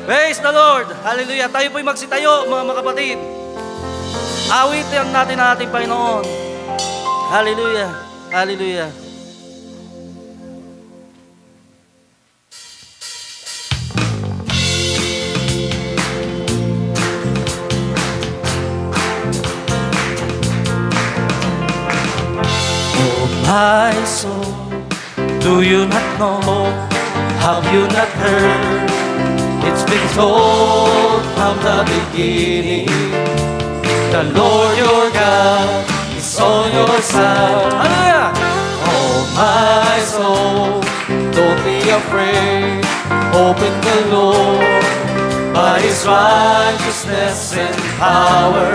Praise the Lord. Hallelujah. Tayo po'y magsitayo, mga kapatid. Awitin natin ang ating Panginoon. Hallelujah. Hallelujah. Oh my soul, do you not know? Have you not heard? It's been told from the beginning, the Lord your God is on your side. Hallelujah! Oh my soul, don't be afraid. Open the Lord, by His righteousness and power,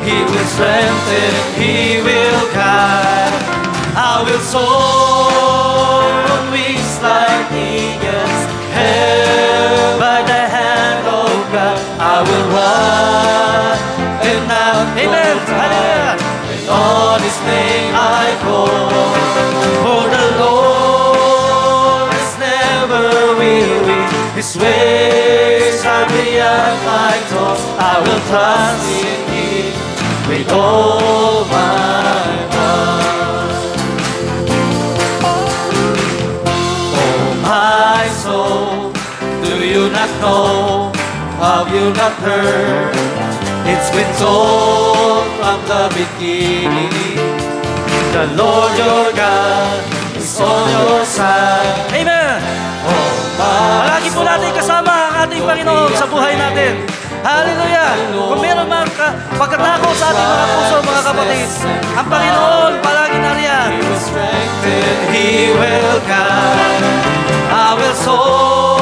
He will strengthen, He will guide. I will soar on wings like eagles, held by the hand of God. I will run and not grow tired, and on His name I call. For the Lord is never weary, His ways are beyond my thoughts. I will trust in Him with all my heart. Oh my soul, do you not know? Have you not heard? It's been told from the beginning, the Lord your God is on your side. Amen! Oh my palagi po natin kasama ang ating Panginoon sa buhay natin. Hallelujah! Kung meron mga pagkatako sa ating mga puso, mga kapatid, ang Panginoon palagi nariyan. He will strengthen, He will guide. I will soar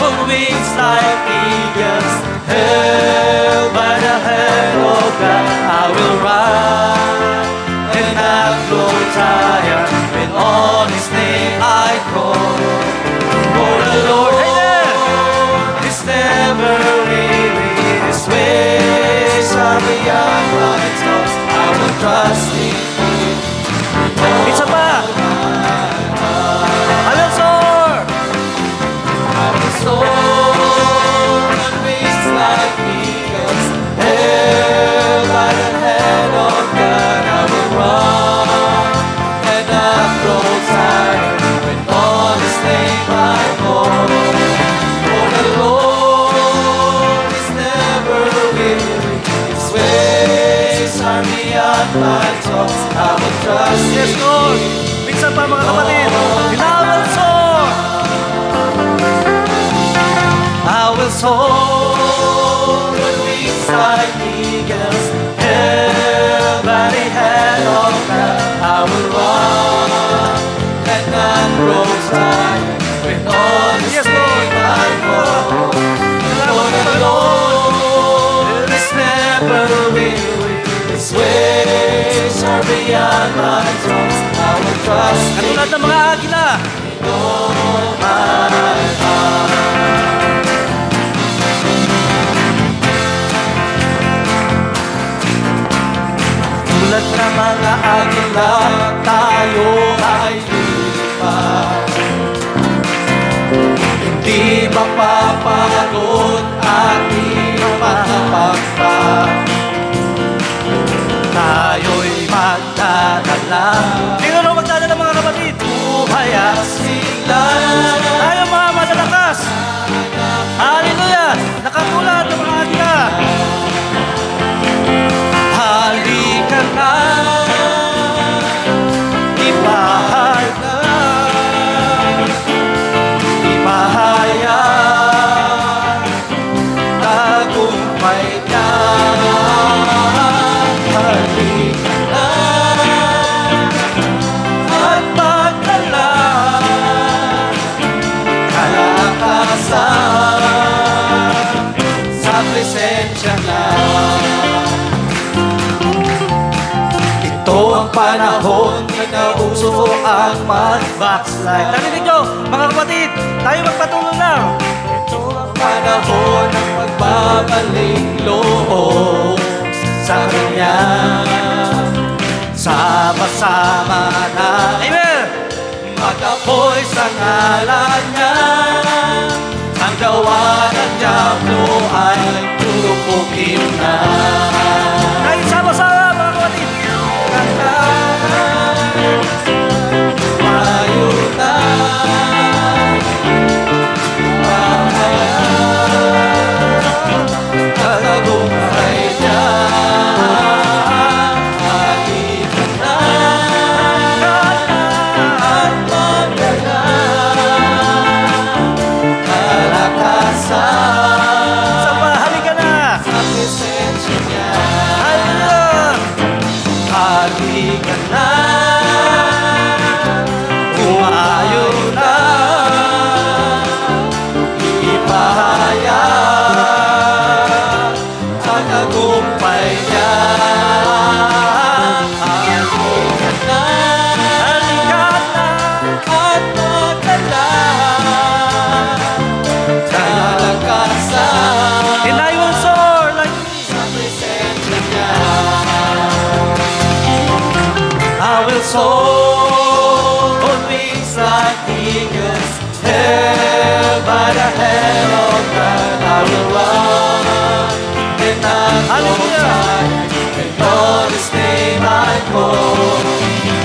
on wings like eagles, held by the hand of God. I will run and not grow tired, and on His name I call. For the Lord is never weary, His ways are beyond my thoughts. I will trust in Him. Isa pa! I will soar! I will soar on wings like eagles, held by the hand of God. I will run and not grow tired, when on His name I call. For the Lord is never weary, His ways are beyond my thoughts. I will trust in Him. Yes, Lord! Minsan pa, mga kapatid, I will soar! I will soar on wings like eagles, held by the hand of God. I will run and not grow tired, when on His name I call. For the Lord is never weary, His ways are beyond my thoughts. I will trust in Him. Katulad ng mga agila, with all my heart. Tulad ng mga agila, tayo ay lilipat. Hindi mapapagod ating mga pagpag. Tayo'y magdadala. Sino na magdadala, mga kapatid? Buhay at sigla. Tayo mga malalakas. Hallelujah! Nakatulad ng mga agila. Halika na, ipahayag na, ipahayag, tagumpay niya. Halika na, at magdala, kalakasan, sa presensya na. Ito ang panahon, di na uso ang mag-backslide. Narinig nyo, mga kapatid, tayo magpatuloy lang. Ito ang panahon ng magbabalik loob sa Kanya. Sama-sama na, amen, mag-apoy sa ngalan niya. Ang gawa ng Diablo ay tulupukin na. Ay, sama-sama mga kapatid. Tayo na. Tagumpay niya. Halika na. At magdala. Kalakasan. Sama, halika na. Sa presensya niya. Hallelujah. Halika na. Umayo na. Ipahayag ang tagumpay niya. Halika na. Halika na. At magdala. Kalakasan. And I will soar like Sa presensya niya. I will soar on wings like eagles, held by the hand of God. I will run and not grow tired, and Lord His name I call.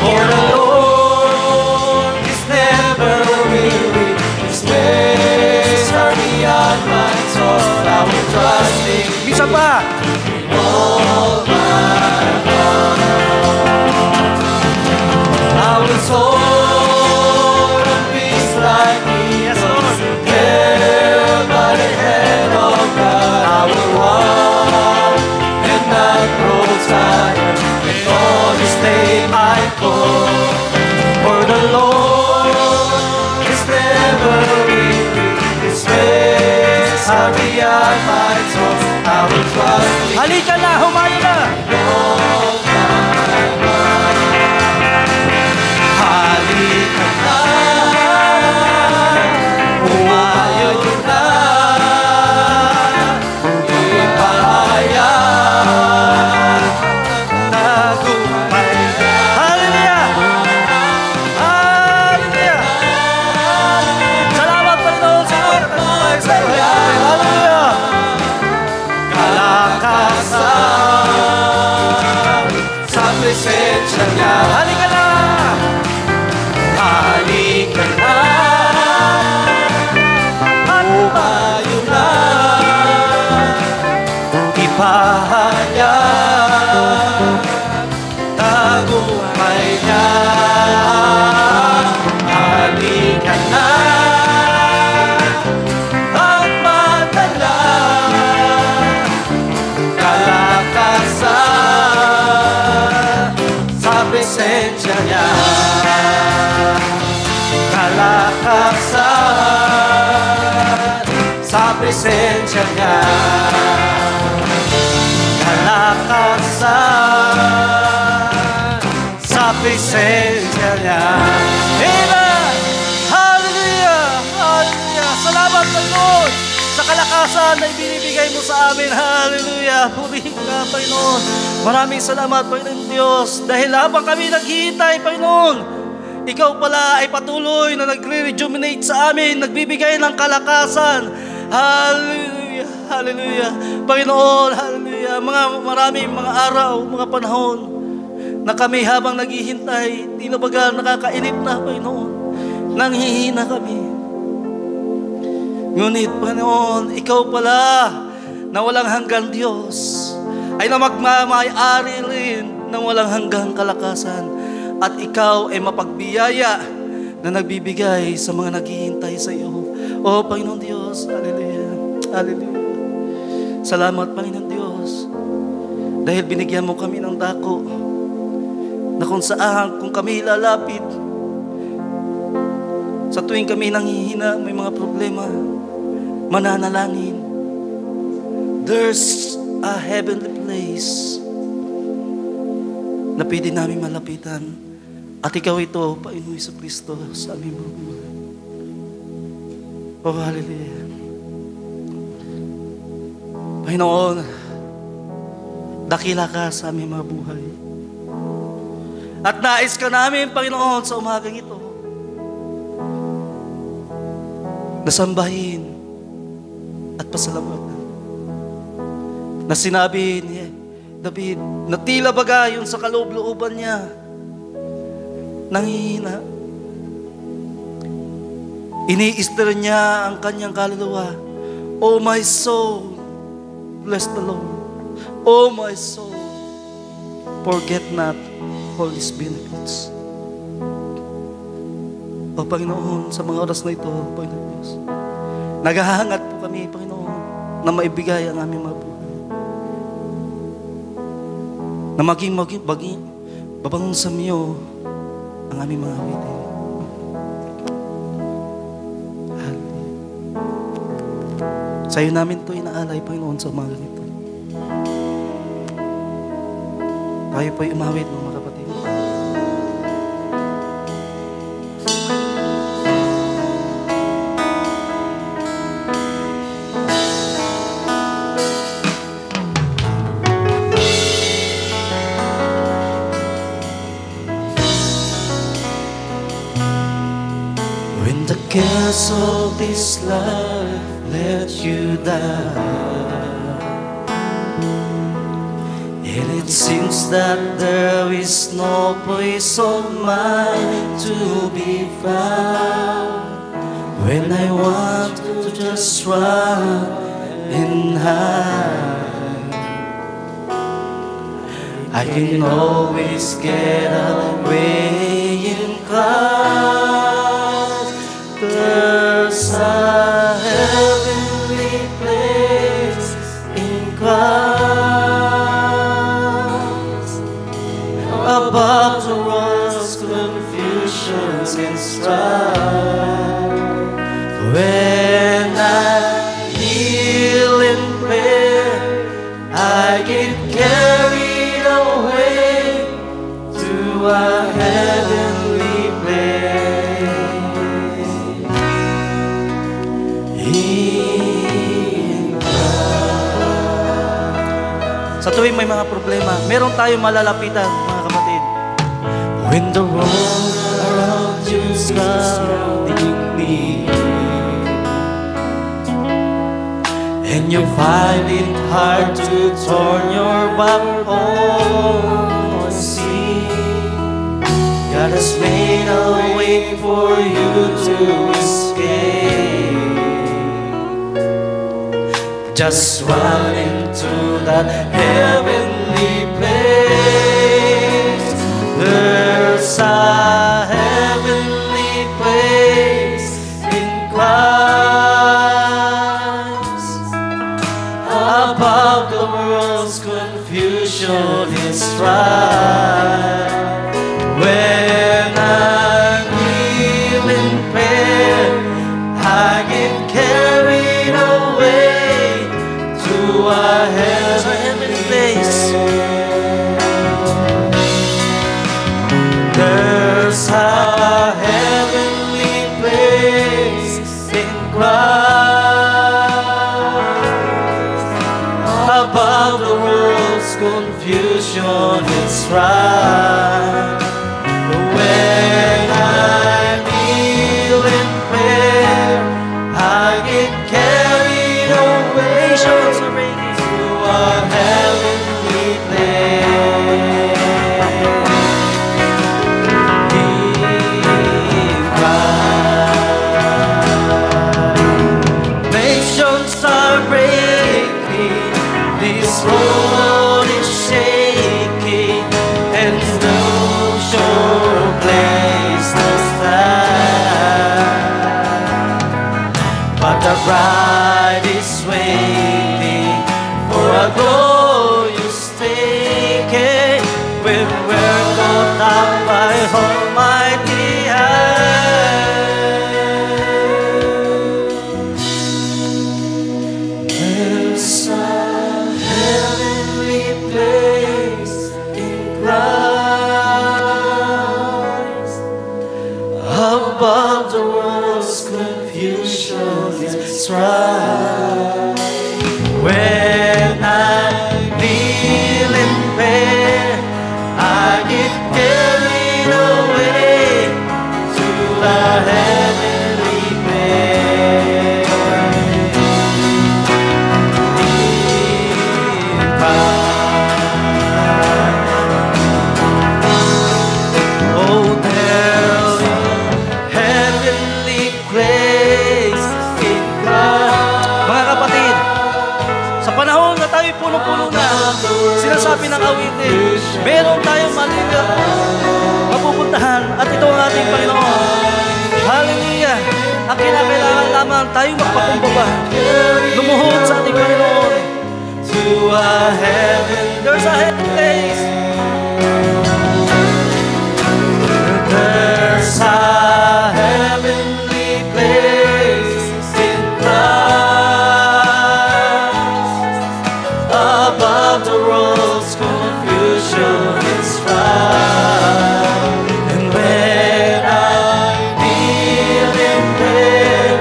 For the Lord is never weary, His ways are beyond my thoughts. I will trust Him isa pa. all my heart. I will soar on wings like Yes, eagles, Lord. held by the hand of God. I will run and not grow tired, and on His name I call. For the Lord is never weary, His ways are beyond my thoughts. I will trust Him. Halika na, humayo na. Halika na, umayo na, ipahayag ang tagumpay niya. Hallelujah. Hallelujah. Salamat Panginoon sa mga nagtagumpay sa buhay. Hallelujah. Kalakasan sa presensya niya. Halika na. Halika na, umayo na, ipahayag tagumpay niya. Halika na, at madala, kalakasan sa presensya niya. Kalakasan sa presensya niya. Kalakasan sa presensya niya. Amen. Hallelujah. Hallelujah. Salamat Panginoon sa kalakasan na ibinibigay mo sa amin. Hallelujah. Purihin ka, Panginoon. Maraming salamat, Panginoon Diyos. Dahil habang kami naghihintay, Panginoon, Ikaw pala ay patuloy na nagre-rejuvenate sa amin, nagbibigay ng kalakasan. Hallelujah. Hallelujah. Panginoon, hallelujah. Maraming mga araw, mga panahon na kami habang naghihintay, di na baga nakakainip na, Panginoon. Nanghihina kami. Ngunit, Panginoon, Ikaw pala na walang hanggang Diyos ay na magmamay-ari rin ng walang hanggang kalakasan. At Ikaw ay mapagbiyaya na nagbibigay sa mga naghihintay sa iyo. O Panginoon Diyos, hallelujah. Hallelujah. Salamat, Panginoon Diyos. Dahil binigyan mo kami ng dako na kung saan, kung kami lalapit, sa tuwing kami nanghihina, may mga problema, mananalangin, there's a heavenly place na pwede namin malapitan. At Ikaw ito, Panginoon Jesucristo, sa aming mga buhay. Oh, hallelujah. Panginoon, dakila ka sa aming mga buhay. At nais ka namin, Panginoon, sa umagang ito, nasambahin at pasalamatan. Na sinabi ni David, na tila baga yun sa kaloob-looban niya, nanghihina. Iniistir niya ang kanyang kaluluwa. Oh my soul, bless the Lord. Oh my soul, forget not all His benefits. O Panginoon, sa mga oras na ito, Panginoon Diyos, naghahangat po kami, Panginoon, na maibigay ang aming mga buhay. Na maging babang sa miyo ang aming mga awitin. Sa iyo namin ito inaalay, Panginoon, sa umaga nito. Tayo po'y umawit, mga kapatid. When the cares of this life let you down, and it seems that there is no place of mine to be found. When I want to just run and hide, I can always get away in Christ. There's a heavenly place in Christ, above the world's confusions and strife. When I kneel in prayer, I get carried away to a heavenly place. Sa tuwing may mga problema, meron tayong malalapitan, mga kapatid. When the world around you is surrounding me, and you find it hard to turn your back on see, God has made a way for you to escape. Just run into that heavenly place. There's a heavenly place in Christ, above the world's confusion and strife. When I kneel in prayer, I get carried away to a heavenly place. There's a heavenly place in Christ, above the world's confusion and strife. When I kneel in prayer, I get carried away to a heavenly place. In Christ, nations are breaking, this world is shaking, and no sure place to stand. But the bride is waiting for a glorious taking, when we're caught up by Almighty hand. There's a heavenly place in Christ, above the world's confusion and strife. When I kneel in prayer, I get carried away tayo'y punong-puno na. Sinasabi ng awitin, meron tayong mapupuntahan at ito ang ating Panginoon. Hallelujah! Ang kinakailangan lamang tayong magpakumbaba, lumuhod sa ating Panginoon. To a heaven, There's a heaven place. there's a heavenly place in Christ, above the world's confusion and strife. And when I kneel in prayer,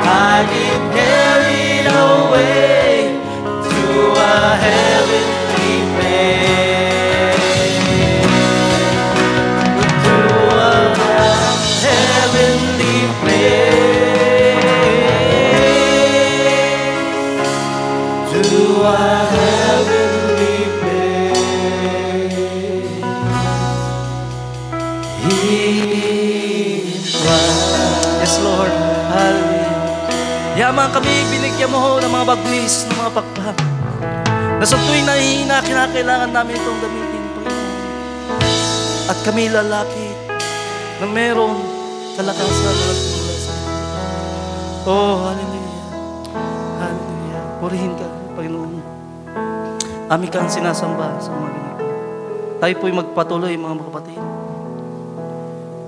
I get carried away to a heavenly place, to a heavenly place, to a heavenly place. In Christ. Yes, Lord. Hallelujah. Yaman kami, binigyan mo ho ng mga bagwis, ng mga pakpak. Na sa tuwing nahihina, kinakailangan namin itong gamitin, Panginoon. At kami lalapit na meron kalakasan na nagmula sa iyo. Oh, hallelujah. Hallelujah. Purihin ka, Panginoon. Amin kang sinasamba sa mga ganito. Tayo po'y magpatuloy, mga kapatid.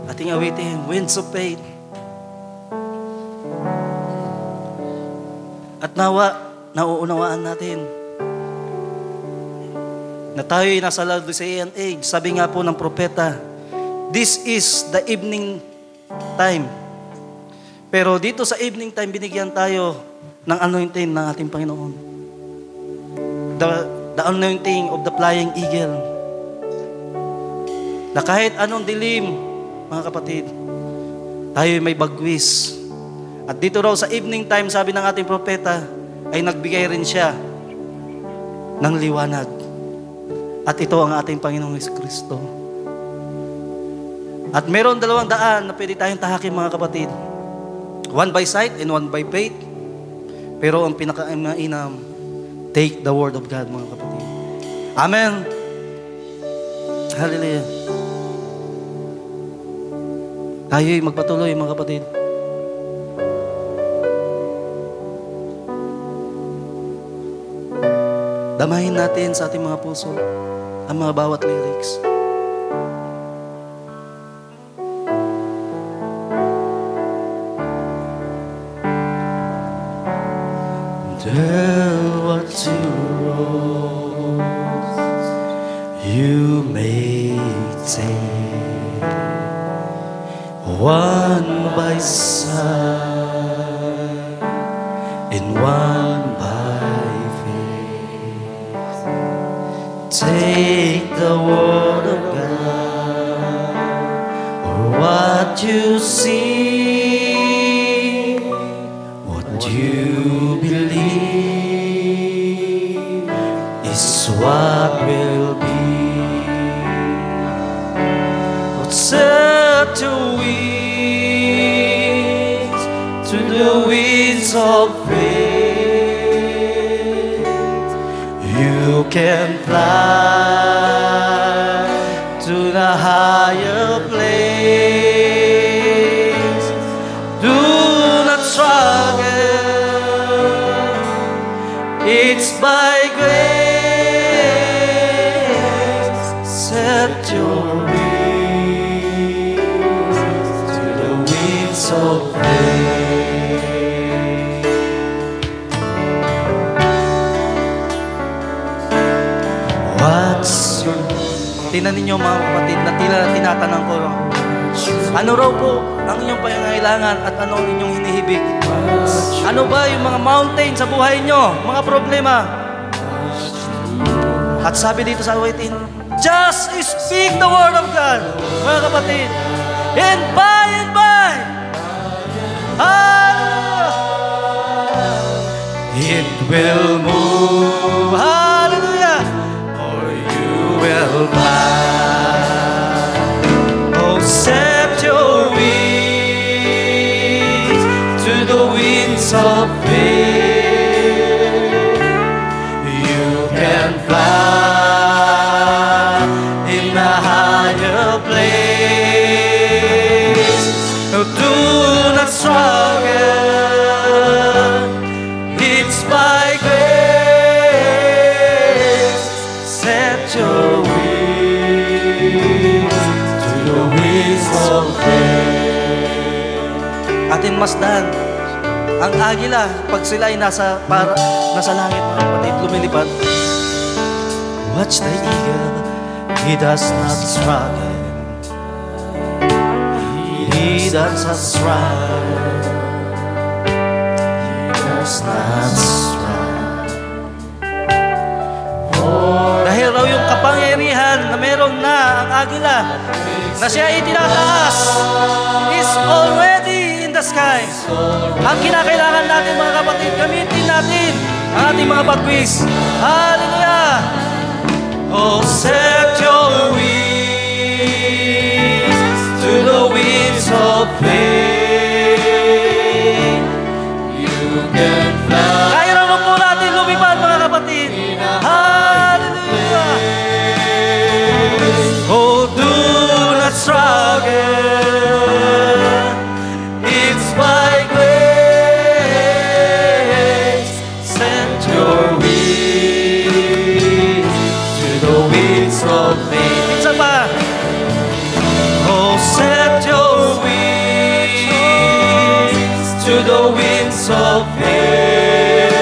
Ating awitin, Winds of Faith. At nawa, nauunawaan natin na tayo'y nasa Laodicean age. Sabi nga po ng propeta, this is the evening time. Pero dito sa evening time, binigyan tayo ng anointing ng ating Panginoon. The anointing of the flying eagle. Na kahit anong dilim, mga kapatid, tayo'y may bagwis. At dito raw sa evening time, sabi ng ating propeta, ay nagbigay rin siya ng liwanag. At ito ang ating Panginoong Jesucristo. At meron 200 na pwede tayong tahakin, mga kapatid. One by sight and one by faith. Pero ang pinaka-mainam, take the word of God, mga kapatid. Amen. Hallelujah. Tayo'y magpatuloy, mga kapatid. Damahin natin sa ating mga puso ang mga bawat lyrics. There were two roads you may take, one by side and one by faith. Take the word of God, or what you see, what you believe is what will be. But set your wings to the winds of faith. You can fly to the higher place. Do not struggle, it's by grace. Set your wings to the winds of faith. What's your Tingnan ninyo, mga kapatid, na tinatanong ko. Ano raw po ang inyong pangangailangan at ano ang inyong hinihibig? Ano ba yung mga mountain sa buhay nyo? Mga problema? At sabi dito sa awitin, just speak the word of God, mga kapatid. And by, it will move, hallelujah, or you will fly. Oh, set your wings to the winds of faith. You It's by grace, set your wings to the wings of faith. Atin masdan ang agila pag sila ay nasa langit, mga kapatid, lumilipad. Watch the eagle, he does not struggle. He does not struggle. He does not struggle. Dahil raw yung kapangyarihan na meron na ang agila na siya ay tinataas is already in the sky. Ang kinakailangan natin, mga kapatid, gamitin natin ang ating mga pagwis. Hallelujah! Oh, set your wings to the wings of faith. You can fly. Kaya naman po natin lumipad, mga kapatid. Hallelujah! Oh, do not struggle. It's by grace. Set your wings to the wings of faith. Isa pa. Oh, set your wings to the wings of faith.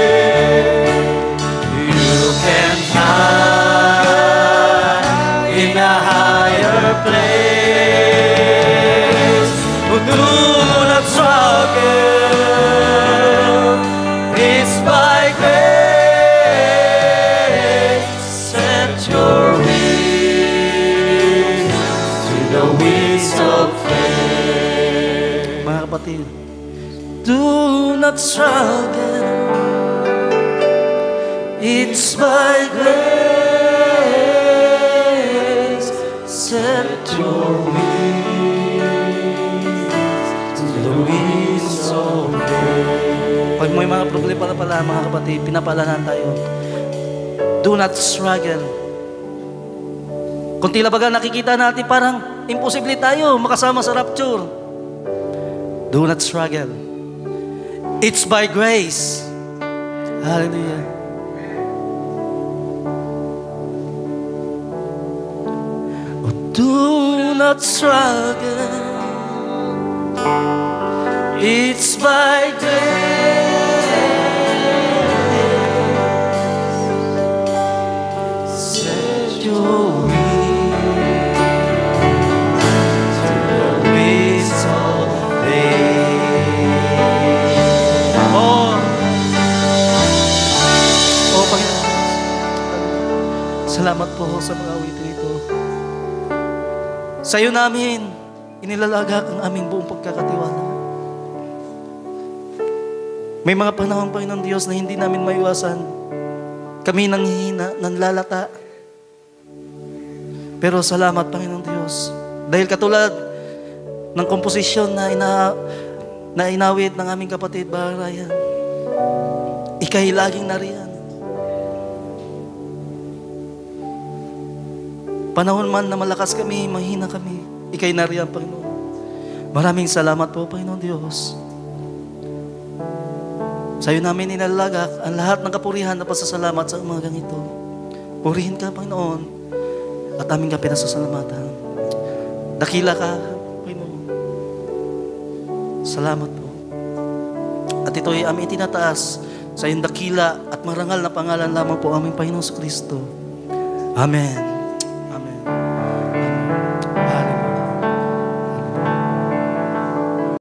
You can fly in a higher place. Oh, do not struggle. It's by grace. Set your wings to the wings of faith. Mga kapatid, do not struggle. It's by grace. Set your wings to the wings of faith. Pag may mga problema pala, mga kapatid, pinapalanan tayo. Do not struggle. Kung tila baga nakikita natin parang imposible tayo makasama sa rapture. Do not struggle. It's by grace. Hallelujah. Oh, do not struggle. It's by grace. Set your wings to the wings of faith. Oh, Panginoon. Salamat po sa mga awitin ito. Sa iyo namin inilalagak ang aming buong pagkakatiwala. May mga panahon, Panginoon Diyos, na hindi namin maiwasan. Kami nanghihina, nanlalata. Pero salamat, Panginoon Diyos. Dahil katulad ng komposisyon na inawit ng aming kapatid, Barayan, ika'y laging nariyan. Panahon man na malakas kami, mahina kami, ika'y nariyan, Panginoon. Maraming salamat po, Panginoon Diyos. Sa iyo namin inalagak ang lahat ng kapurihan na pasasalamat sa umagang ito. Purihin ka, Panginoon, at aming ka pinasasalamatan. Dakila ka, Panginoon. Salamat po. At ito'y aming itinataas sa iyong dakila at marangal na pangalan lamang po aming Panginoon sa Kristo. Amen.